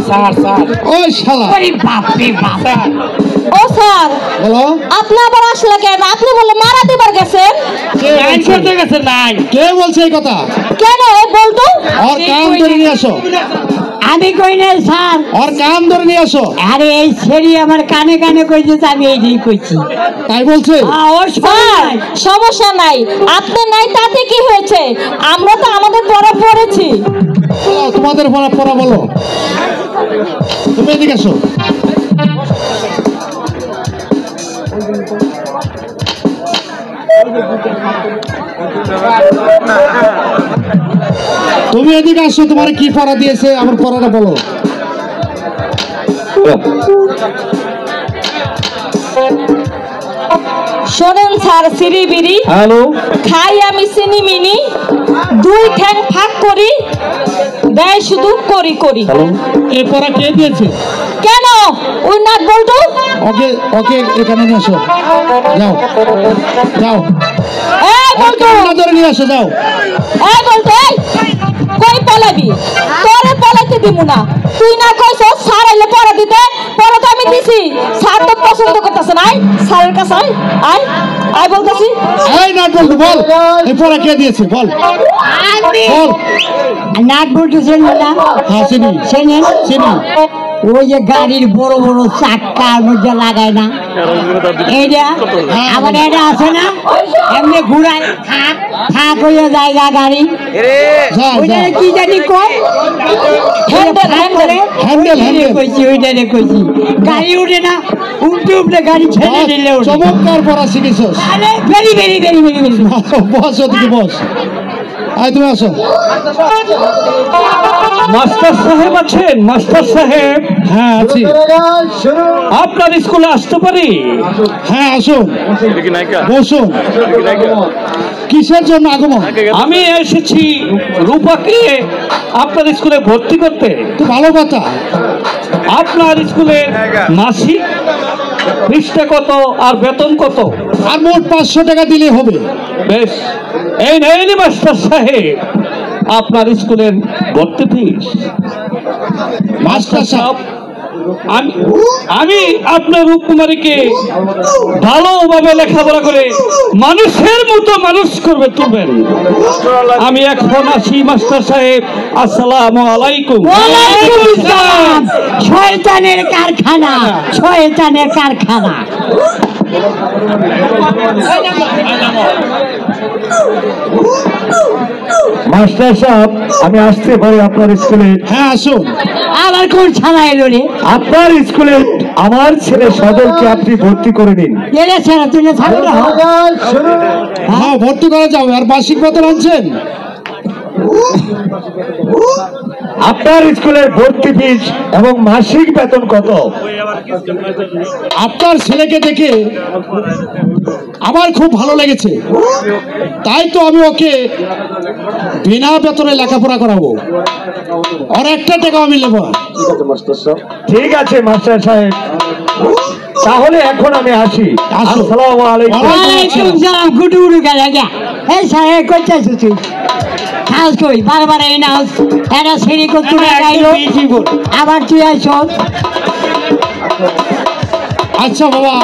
Sir sir ওই শালা আরে বাপ রে বাপ ও স্যার বলো আপনি আবার আসলে কেন? আপনি বলে মারা দিবার গেছেন। লাইন করতে গেছে নাই কে বলছে এই কথা? কেন বলতো? ওর কাম ধরে নিয়ে আসো, আমি কই না স্যার ওর কাম ধরে নিয়ে আসো। আরে এই ছেড়ি আমার কানে কানে কইছে আমি এইটাই কইছি তাই বলছে? ও স্যার সমস্যা নাই, আপনি নাই তাতে কি হয়েছে? আমরা তো আমাদের পড়া পড়েছি। তোমাদের পড়া বলো, তুমি এদিকে আসো। তুমি এদিকে আসো, তোমার কি পড়া দিয়েছে আমার পড়াটা বলো। শোনেন স্যার, সিঁড়ি বিড়ি হ্যালো, খাই আমি চিনি মিনি, দুই ঠ্যাং ফাঁক করি, দেয় শুধু করি করি। এই পড়া কে দিয়েছে? কেন ওই নাট বলতো? ওকে ওকে এখানে নিয়ে আসো, যাও যাও, বলতো ধরে নিয়ে আসো, যাও। বলতো কই পলাবি? তোরে পলাইতে দিব না, তুই না কইছ স্যার আইলে পড়া দিতে, পড়া তো আমি দিছি। স্যার তো পছন্দ করতেছে না, স্যারের কাছে আয় আয় আয় বলতেছি। এই নাট বলতো বল, এই পড়া কে দিয়েছে বল বল। নাট বলতেছেন না? হ্যাঁ চিনি চেনেন? চিনি। ওই যে গাড়ির বড় বড় চাক্কার মধ্যে লাগায় না এইটা, আবার এটা আছে না এমনি ঘুরায় থাক থাক হইয়া জায়গা গাড়ি, ওইটা কি জানি কয়, হ্যান্ডেল হ্যান্ডেল হ্যান্ডেল হ্যান্ডেল কইছি ওইটারে কইছি। গাড়ি উঠে না, উল্টে উল্টে গাড়ি ছেড়ে দিলে ওঠে। চমৎকার পড়া শিখেছস। আরে very very very very very. বস ওদিকে বস, আয় তুমি আসো। মাস্টার সাহেব আছেন? মাস্টার সাহেব, হ্যাঁ আছি। আপনার স্কুলে আসতে পারি? হ্যাঁ আসুন, বসুন। কিসের জন্য আগমন? আমি এসেছি রূপাকে আপনার স্কুলে ভর্তি করতে। তো ভালো কথা। আপনার স্কুলে মাসিক ফিসটা কত আর বেতন কত? আর মোট 500 টাকা দিলে হবে। বেশ, এই নেই মাস্টার সাহেব আপনার স্কুলের ভর্তি ফিস। মাস্টার সাহেব, আমি আপনার রূপকুমারীকে ভালোভাবে লেখাপড়া করে মানুষের মতো মানুষ করবে তুলবেন। আমি এখন আসি মাস্টার সাহেব, আসসালামু আলাইকুম। ওয়ালাইকুম আসসালাম। শয়তানের কারখানা, শয়তানের কারখানা। মাস্টার সাহেব, আমি আসতে পারি আপনার স্কুলে? হ্যাঁ আসুন। আবার কোন ছাড়া এলো রে? আপনার স্কুলে আমার ছেলে সজলকে আপনি ভর্তি করে নিন। এরে ছাড়া তুই না থাকো না। হ্যাঁ ভর্তি করা যাবে। আর মাসিক বেতন আনছেন? আপনার স্কুলের ভর্তি ফিস এবং মাসিক বেতন কত? আপনার ছেলেকে দেখে আমার খুব ভালো লেগেছে, তাই তো আমি ওকে বিনা বেতনে লেখাপড়া করাবো। আর একটা টাকা আমি নেব না। ঠিক আছে মাস্টার সাহেব, তাহলে এখন আমি আসি। আসুন। আসসালামু আলাইকুম। ওয়ালাইকুম সালাম। গুডু গুডু গেলা গা। এই সাহেব কইতাছ তুই? হাউস কই বারবার এই না এটা সিঁড়ি করতে গাইলো, আবার তুই আইছ। আচ্ছা বাবা,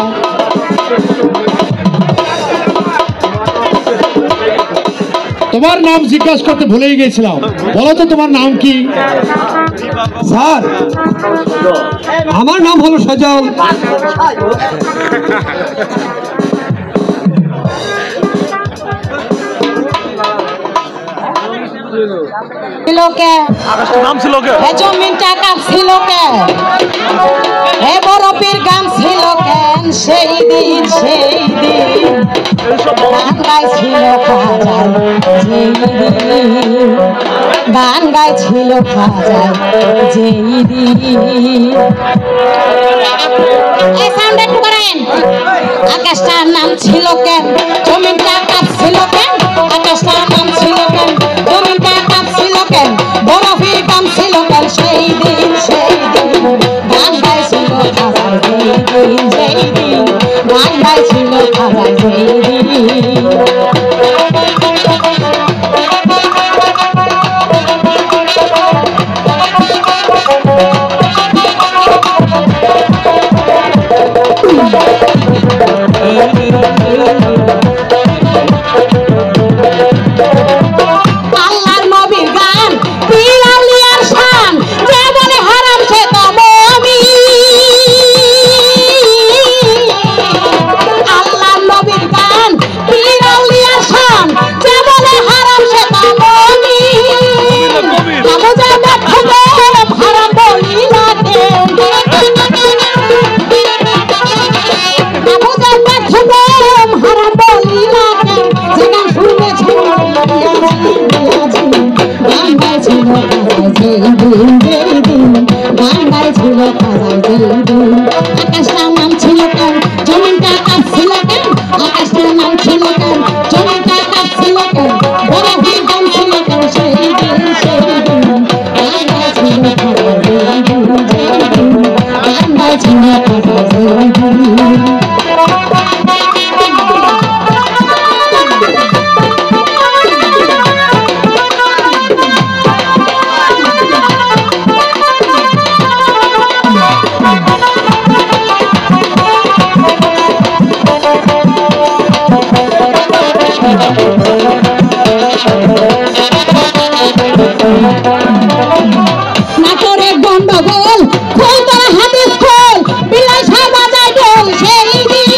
তোমার নাম জিজ্ঞাসা করতে ভুলেই গেছিলাম, বলো তো তোমার নাম কি? স্যার, আমার নাম হলো সজল। নাম ছিল কে? জমিন টাকা ছিল কে? বরফের গান ছিল কেন? সেই দিন সেই দিন গান গাইছিল খাজায়, যেই দিন গান গাইছিল খাজায়, যেই দিন। এই সাউন্ড একটু বাড়ায়েন। আকাশটার নাম ছিল কেন? জমিনটা কাঁপছিল কেন? আকাশটার নাম ছিল কেন? জমিনটা কাঁপছিল কেন? বরফের গান ছিল কেন? সেই দিন সেই দিন গান গাইছিল খাজায়, যেই দিন সেই দিন গান গাইছিল খাজায়, যেই দিন। আল্লাহর নবীর গান পীর আউলিয়ার শান জীবনে হারাম সে তো মুমিন আল্লাহর নবীর গান পীর আউলিয়ার শান জীবনে হারাম সে তো মুমিন আবু জাহেল খুব হারাম বলি না কেউ আবু জাহেল খুব হারাম বলি না কেউ যেখান শুনেছি গান্ধায় ছিল আকাশটার নাম ছিল কেন জমিনটা কাঁপছিল কেন আকাশটার নাম ছিল কেন জমিনটা কাঁপছিল কেন বরফের দাম ছিল কেন সেই দিন গান্ধায় ছিল গান্ধায় ছিল নাটোরে গন্ডগোল খোল তোরা হাদিস খোল বিলাই সাহেব বাজায় ঢোল সেই দিন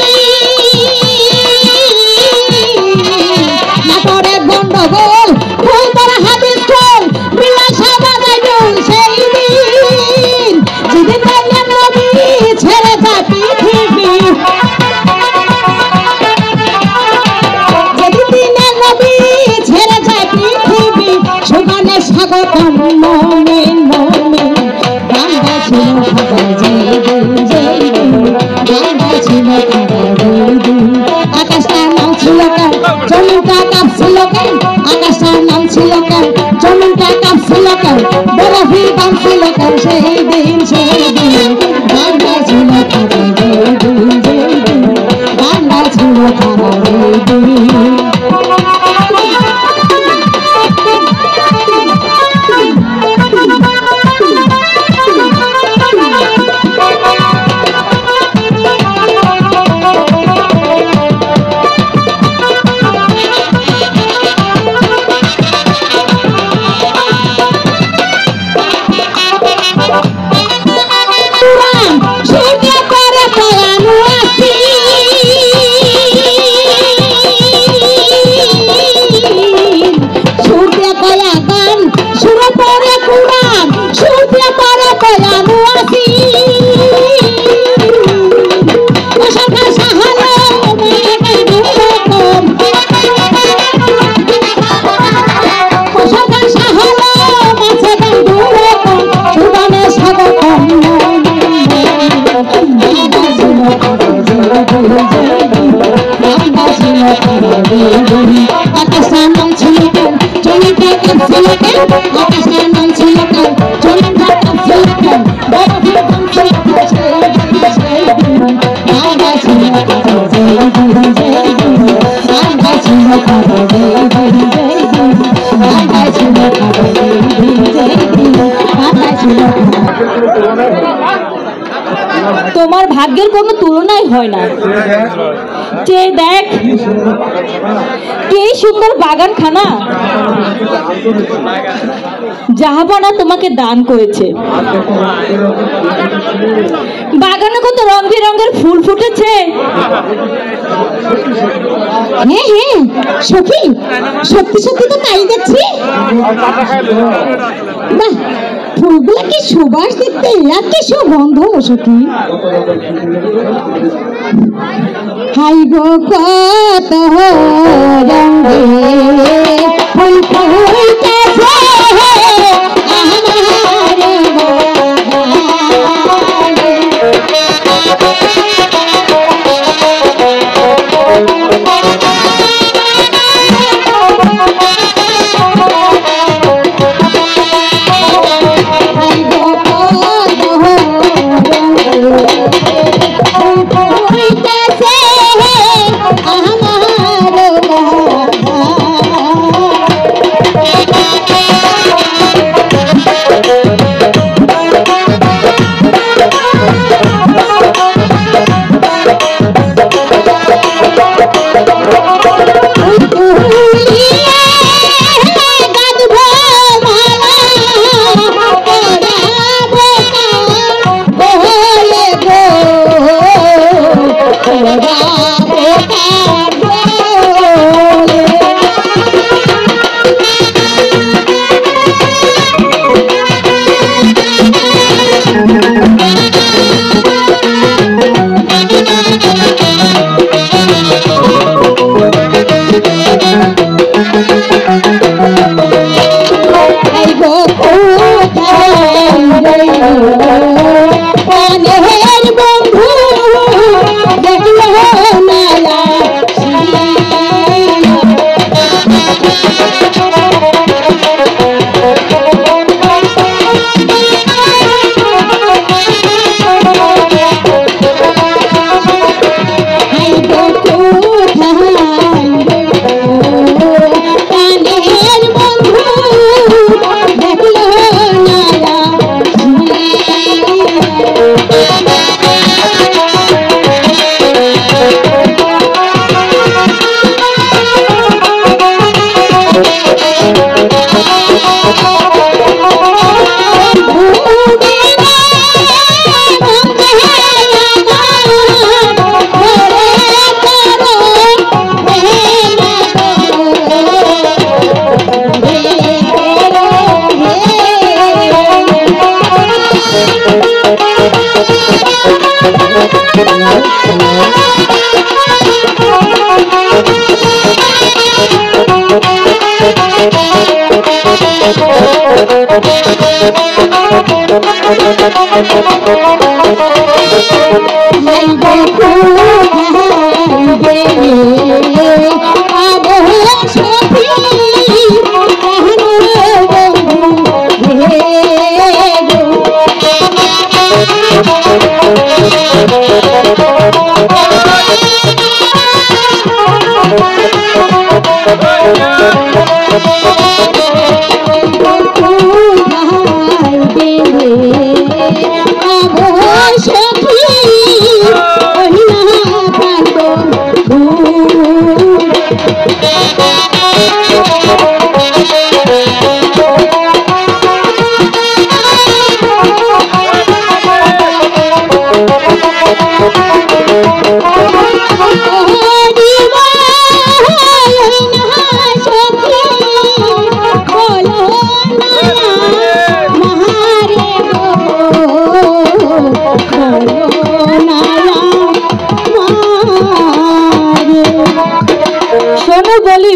নাটোরে গন্ডগোল খোল তোরা হাদিস খোল বিলাই সাহেব বাজায় ঢোল সেই দিন যেদিন তাইলে নবী ছেড়ে যায় পৃথিবী যেদিন দিনে নবী ছেড়ে যায় পৃথিবী সেখানে স্বাগতম মুমিন মুমিন গান্ধায় ছিল গান্ধায় ছিল আকাশটার নাম ছিল কেন জমিনটা কাঁপছিল কেন আকাশটার নাম ছিল কেন জমিনটা কাঁপছিল কেন বরফের দাম ছিল কেন সেই দিন গান্ধায় ছিল গান্ধায় ছিল আকাশটার নাম ছিল কেন জমিনটা কাঁপছিল কেন আকাশটার নাম ছিল কেন জমিনটা কাঁপছিল কেন বরফের দাম ছিল কেন সেই দিন গান্ধায় ছিল গান্ধায় ছিল গান্ধায় ছিল গান্ধায় ছিল তোমার ভাগ্যের কোনো তুলনাই হয় না যে দেখ কি সুন্দর বাগানখানা জাহাপনা তোমাকে দান করেছে বাগানে কত রং বেরঙের ফুল ফুটেছে হ্যাঁ হ্যাঁ সখী সত্যি সত্যি তো তাই দেখছি বাহ ফুলগুলা কি সুবাস দেখতে আর কি সুগন্ধ সখী হাই গো কত রঙে ফুল ফুটেছে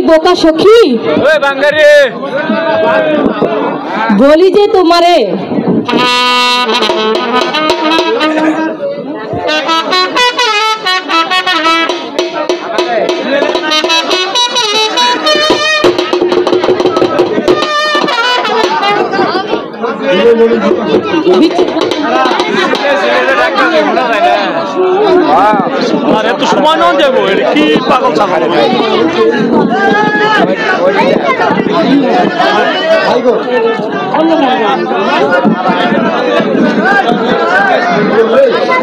বোকা সখী বলি যে তোমারে এত সময় না দেবো কি পাগল ছাগল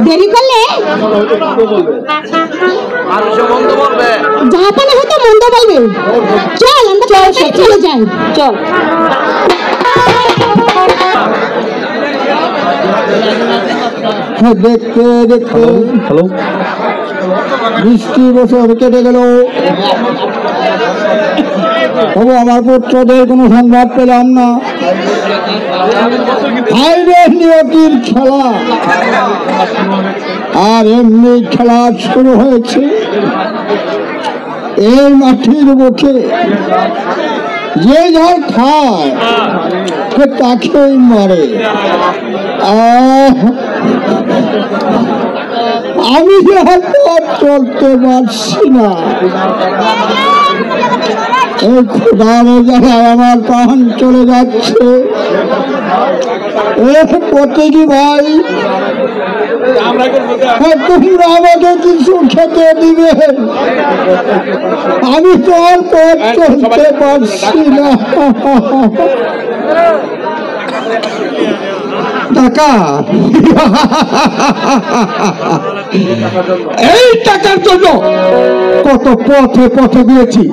দেরি করলে মন্দ বলবে জাহাপানা হয়তো মন্দ বলবে চল আমরা চলে যাই চল দেখতে দেখতে হ্যালো বৃষ্টি বছর কেটে গেল, তবু আমার পুত্রদের কোনো সংবাদ পেলাম না। নিয়তির খেলা আর এমনি খেলা শুরু হয়েছে এই মাটির বুকে। যে যার খায় তাকেই মারে। আমি আর পথ চলতে পারছি না। এই ক্ষুধার জায়গায় আমার প্রাণ চলে যাচ্ছে। প্রতিটি ভাই তোমরা আমাকে কিছু খেতে দিবে, আমি তো আর পথ চলতে পারছি না। টাকা, এই টাকার জন্য কত পথে পথে দিয়েছি,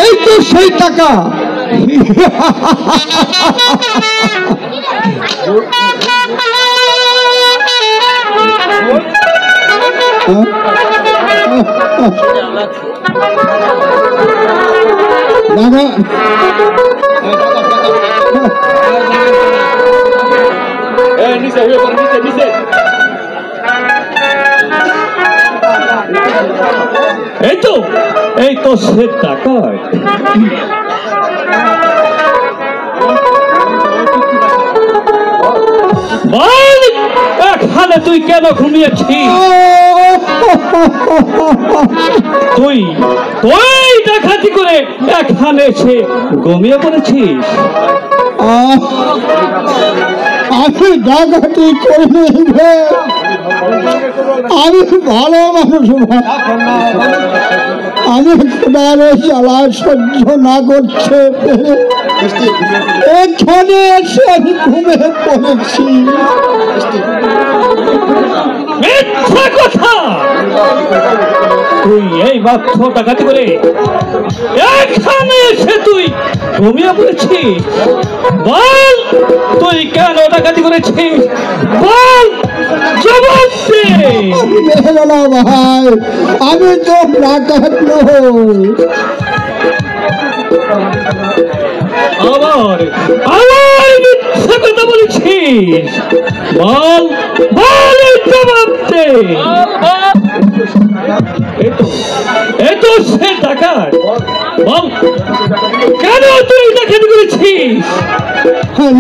এই তো সেই টাকা। এই তো সে টাকা। এখানে তুই কেন ঘুমিয়েছিস? তুই তুই ডাকাতি করে এখানে এসে ঘুমিয়ে পড়েছিস? আমি ডাকাতি করিনি, আমি ভালো মানুষ। আমি খোদার জ্বালা সহ্য না করছে এখানে এসে আমি ঘুমে পড়েছি। মিথ্যা কথা! তুই এই মাত্র ডাকাতি করে এখানে এসে তুই ঘুমিয়ে পড়েছিস? বল, তুই কেন ডাকাতি করেছিস? বল, জবাব দে। ভাই, আমি তো ডাকাত নই। আবার আবার মিথ্যা কথা বলেছিস? করেছিস বল বল জবাব দে। এত সে ডাকাত বল কেন তুই ডাকাতি করেছিস?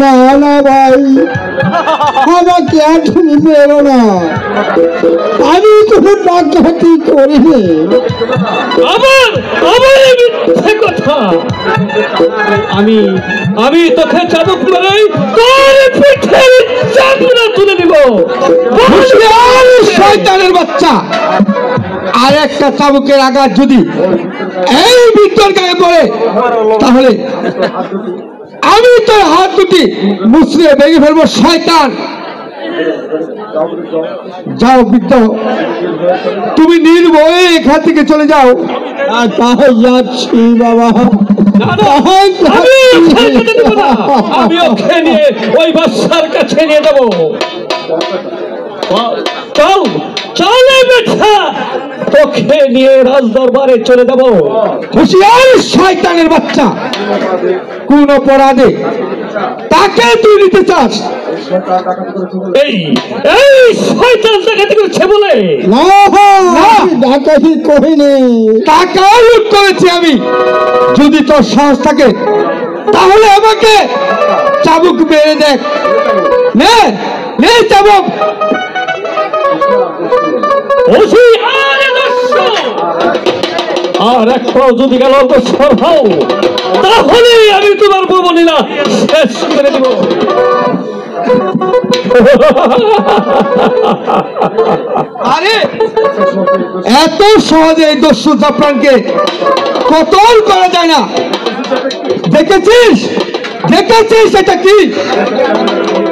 না না ভাই, আমাকে আর তুমি বেরো না, আমি কোনো ডাকাতি করিনি। আবার আবার মিথ্যে কথা। আমি তোকে চাবুক মেরে তোর পিঠের চামড়া তুলে দিব। শয়তানের বাচ্চা, আর একটা চাবুকের আঘাত যদি এই বিদ্যার গায়ে পড়ে তাহলে আমি তোর হাত দুটি মুচড়ে ভেঙে ফেলবো। শয়তান, যাও বৃদ্ধ, তুমি নির্ভয়ে এখান থেকে চলে যাও। তাই যাচ্ছি বাবা। আমি ওকে নিয়ে ওই বাচ্চার কাছে নিয়ে যাবো। চল চলে বেটা, তোকে নিয়ে রাজদরবারে চলে যাবো। হুঁশিয়ার শয়তানের বাচ্চা, কোন অপরাধে তাকে তুই নিতে চাস? এই এই শয়তান ডাকাতি করছে বলে? না, ডাকাতি করিনি, টাকা লুট করেছি আমি। যদি তোর সাহস থাকে তাহলে আমাকে চাবুক মেরে দেখ। নে নে চাবুক। আর একটাও যদি গেল হও তাহলে আমি তোমার বলিলা শেষ করে দেব। আরে এত সহজে এই দস্যু জাফরানকে কতল করা যায় না। দেখেছিস দেখেছিস এটা কি?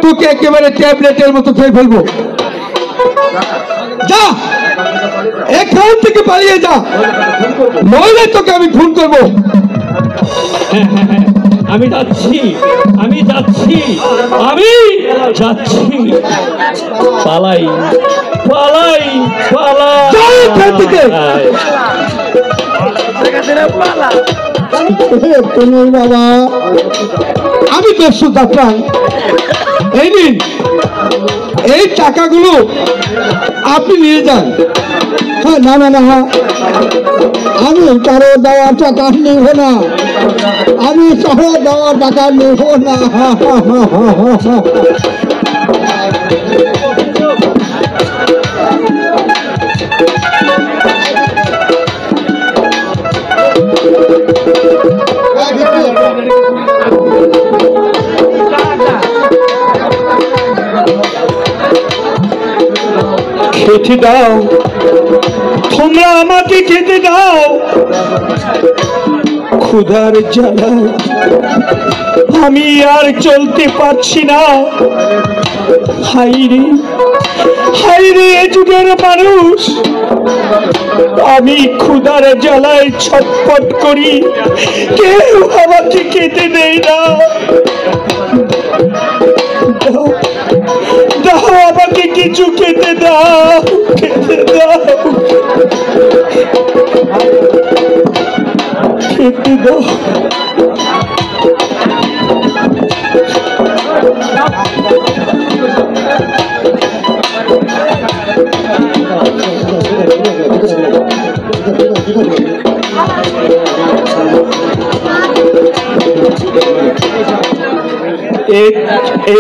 তোকে একেবারে ট্যাবলেটের মতো খেয়ে ফেলবো। যা এখান থেকে পালিয়ে যা, নইলে তোকে আমি খুন করবো। আমি যাচ্ছি আমি যাচ্ছি আমি যাচ্ছি। পালাই পালাই পালাই। বাবা, আমি দস্যু জাফরান, এই নিন এই টাকাগুলো আপনি নিয়ে যান। না না না, আমি কারো দেওয়ার টাকা নেব না, আমি কারো দেওয়ার টাকা নেব না। খেতে দাও, তোমরা আমাকে খেতে দাও। ক্ষুধার জ্বালায় আমি আর চলতে পারছি না। হাইরে হাইরে এ যুগের মানুষ, আমি ক্ষুধার জ্বালায় ছটফট করি, কেউ আমাকে খেতে দেয় না। দাও আমাকে কিছু খেতে দাও, খেতে দাও, খেতে দাও।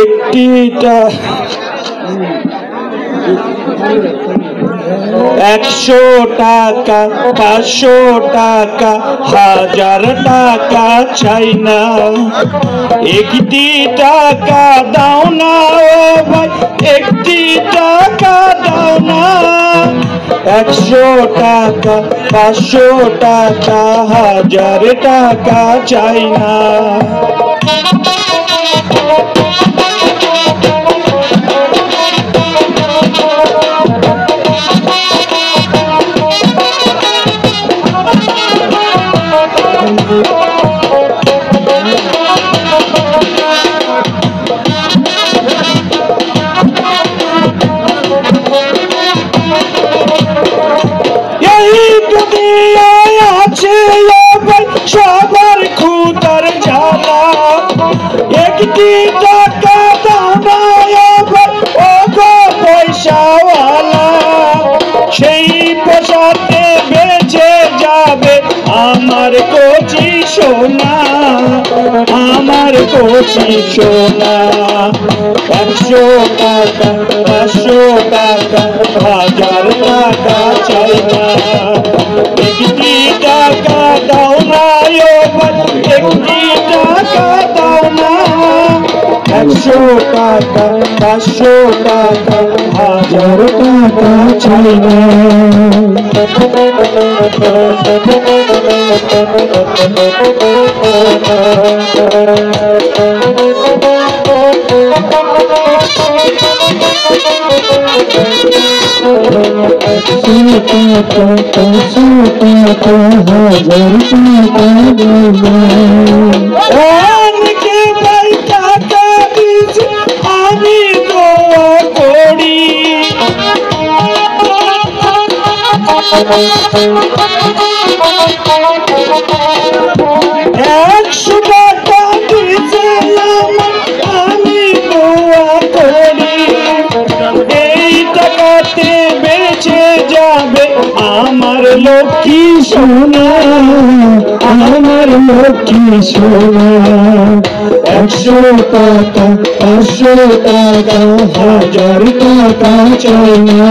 একটিটা 100 টাকা 500 টাকা 1000 টাকা চাই না। একটি টাকা দাও না ও ভাই, একটি টাকা দাও না। 100 টাকা 500 টাকা 1000 টাকা চাই না। সবার ক্ষুধার জ্বালা একটি টাকা দাও না এবার ও গো পয়সাওয়ালা, সেই পয়সাতে বেঁচে যাবে আমার কচি সোনা, আমার কচি সোনা। 100 টাকা 500 টাকা 1000 টাকা চাই না, একটি টাকা দাও না এবার, একটি টাকা দাও না। 100 টাকা 500 টাকা 1000 টাকা চাই না। অনেকে ভাই টাকা দিয়েছে আমি দোয়া করি, 100 টাকা দিয়েছে আমি দোয়া করি, এই টাকাতে বেঁচে যাবে আমার লক্ষ্মী সোনা, আমার লক্ষ্মী সোনা। 100 টাকা 500 টাকা 1000 টাকা চাই না,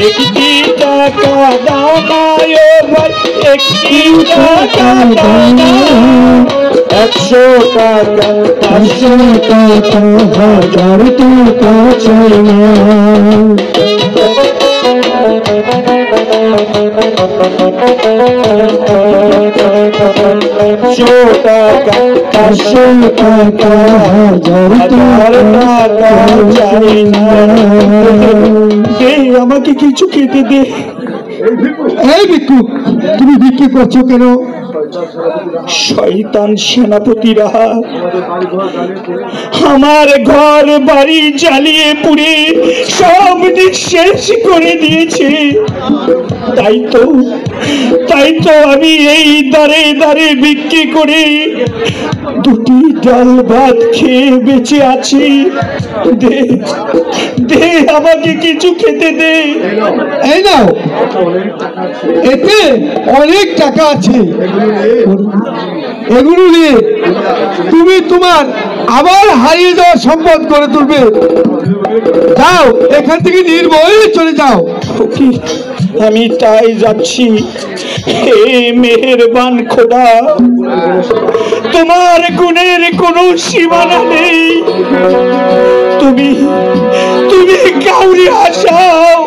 একটি টাকা দাও না এবার, একটি টাকা দাও না। 100 টাকা 500 টাকা 1000 টাকা চাই না। 100 টাকা 500 টাকা 1000 টাকা চাই না, দে আমাকে কিছু খেতে দে। এই ভিক্ষুক, তুমি বিক্রি করছো কেন? শয়তান সেনাপতিরা আমার ঘর বাড়ি জ্বালিয়ে পুড়ে সব শেষ করে দিয়েছে, তাই তো আমি এই দাঁড়ে দাঁড়ে বিক্রি করে দুটি ডাল ভাত খেয়ে বেঁচে আছি। দে দে আমাকে কিছু খেতে দে। এই নাও, এতে অনেক টাকা আছে, এগুলো নিয়ে তুমি তোমার আবার হারিয়ে যাওয়ার সম্পদ করে তুলবে। যাও, এখান থেকে নির্ভয়ে চলে যাও। আমি তাই যাচ্ছি। হে মেহেরবান খোদা, তোমার গুণের কোনো সীমানা নেই, তুমি তুমি কাউরে হাসাও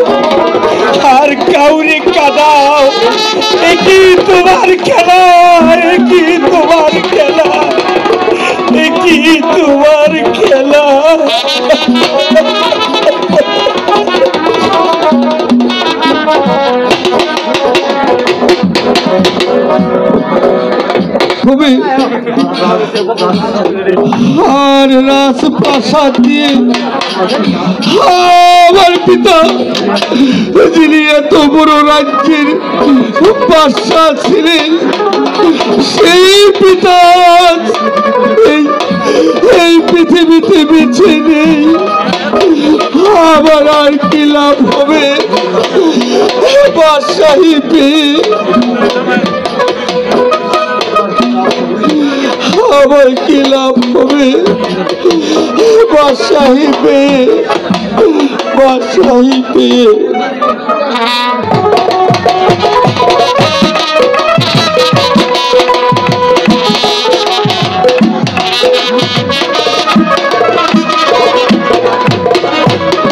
আর কাউরে কাঁদাও, একই তোমার খেলা, একই তোমার খেলা, একই তোমার খেলা। খুবই আর রাজপ্রাসাদ দিয়ে আমার পিতা, যিনি এত বড় রাজ্যের বাদশা ছিলেন, সেই পিতা এই পৃথিবীতে বেঁচে নেই। আমার আর কি লাভ হবে বাদশাহী পেয়ে? আমার কি লাভ হবে বাদশাহী পেয়ে, বাদশাহী পেয়ে?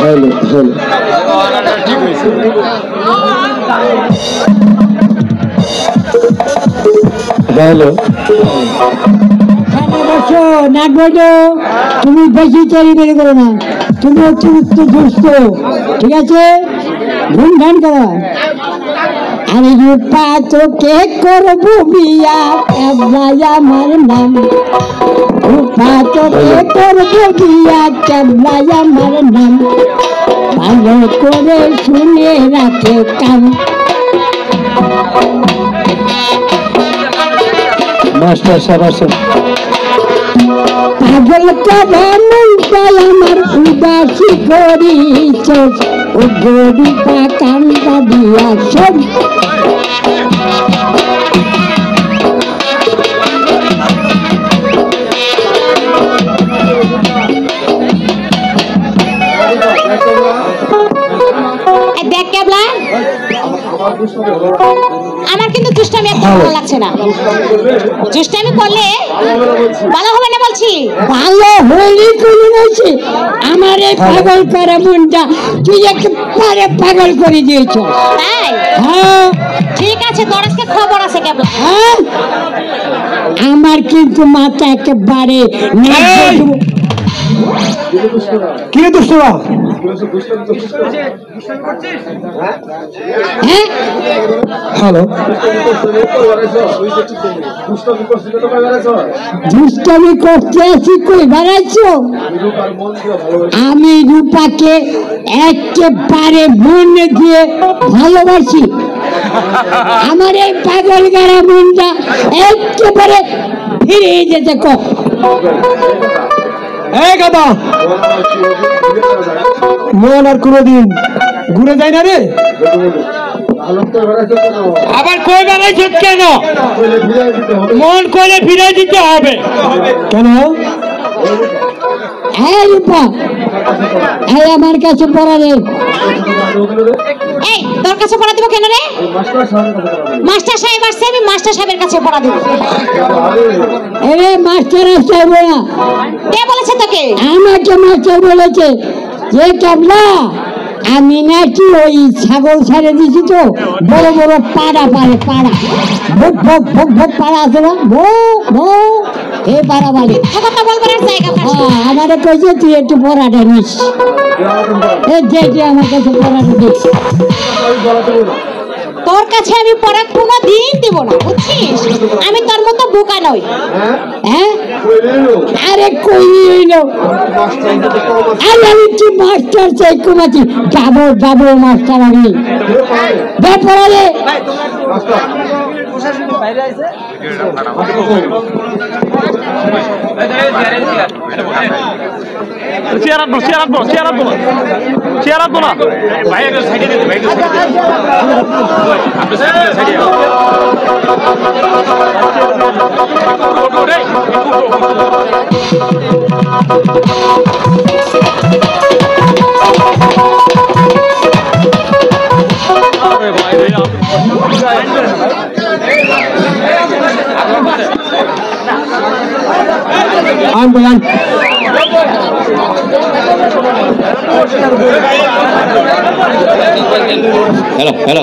হ্যালো হ্যালো, হ্যালো, নাক বলো, তুমি বেশি চলি বের করো না, তুমি হচ্ছে উত্তর সুস্থ, ঠিক আছে? ঘুম ধ্যান করো। আরে রূপা তোকে করবো বিয়া, কেবলাই আমার নাম। রূপা তোকে করবো বিয়া, কেবলাই আমার নাম। ভালো করে শুনে রাখে কাম। মাস্টার সাহেব আসেন। পাগল করা মনটাই আমার উদাসী করিছ ও গরিবা কান্দা দিয়া সব দেখ কেবলা আমার কিন্তু দুষ্টামি একদম ভালো লাগছে না। দুষ্টামি করলে ভালো হবে না বলছি। ভালো হইনি করে রয়েছে আমার এই পাগল করা মনটা তুই একেবারে পাগল করে দিয়েছ। তাই হ্যাঁ ঠিক আছে, তোর আজকে খবর আছে কেবলা। হ্যাঁ আমার কিন্তু মাথা একেবারে কি রে দুষ্টরা? হ্যাঁ হ্যালো, দুষ্টামি করতে আসি কই বেড়াচ্ছ? আমি রূপাকে একেবারে মন দিয়ে ভালোবাসি। আমার এই পাগল গাড়া মনটা একেবারে ফিরে যেতে কর। এই গাদা, মন আর কোনোদিন ঘুরে যায় না রে। আবার কই বেড়াইছ কেন? মন করে ফিরে দিতে হবে কেন? হ্যাঁ রূপা, এই আমার কাছে পড়া রে। এই তোর কাছে পড়া দিব কেন রে? মাস্টার সাহেব আসছে, আমি মাস্টার সাহেবের কাছে পড়া দিব। এরে মাস্টার সাহেব না, কে বলেছে তোকে? আমাকে মাস্টার বলেছে যে কেবলা আমি নাকি ওই ছাগল ছেড়ে দিছি তো বড় বড় পাড়া পারে পাড়া ভোগ ভোগ ভোগ ভোগ পাড়া আছে না ভোগ ভোগ এই পাড়া বাড়ি কথা বলবার আর জায়গা পাস না। আমারে কইছে তুই একটু পড়াটা নিস। এই যে আমার কাছে পড়াটা দিস। তোর কাছে আমি পড়া কোনো দিন দিব না, বুঝছিস? আমি তোর মতো বোকা নই। হ্যাঁ আরে কই এলো আমি কি মাস্টার চাই কমাচ্ছি যাবো যাবো মাস্টার আমি পড়ালে চেয়ার আনবো না ভাইয়ের সাইডে দিতে ভাই Hello.